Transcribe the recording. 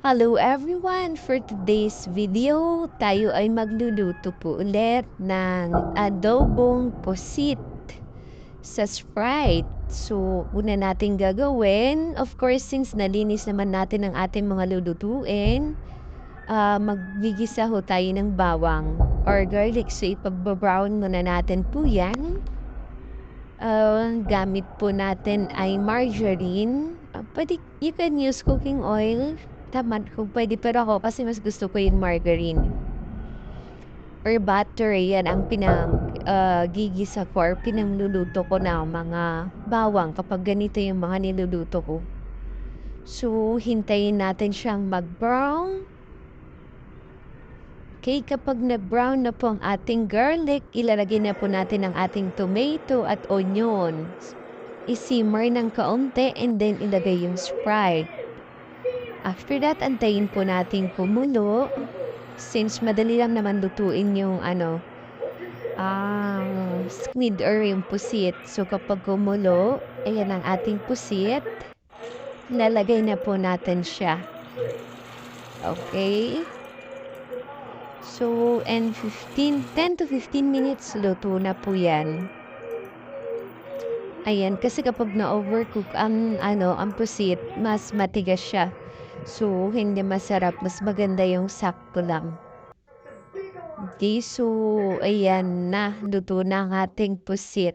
Hello everyone! For today's video, tayo ay magluluto po ulit ng adobong pusit sa Sprite. So, una natin gagawin, of course, since nalinis naman natin ang ating mga lulutuin, maggigisa ho tayo ng bawang or garlic. So, ipag-brown muna natin po yan. Gamit po natin ay margarine. Pwede, you can use cooking oil. Tama kung pwede, pero ako kasi mas gusto ko yung margarine. Or butter, yan ang gigisa ko or pinangluluto ko ng mga bawang kapag ganito yung mga niluluto ko. So, hintayin natin siyang mag-brown. Okay, kapag nag-brown na po ang ating garlic, ilalagay na po natin ang ating tomato at onion. I-simmer ng kaunti and then ilagay yung Sprite. After that, antayin po natin kumulo. Since madali lang naman lutuin yung squid or yung pusit. So kapag kumulo, ayan ang ating pusit. Lalagay na po natin siya. Okay? So, and 10 to 15 minutes luto na po yan. Ayan, kasi kapag na-overcook ang pusit, mas matigas siya. So, hindi masarap. Mas maganda yung sakto lang. Okay, so, ayan na. Luto na ang ating pusit.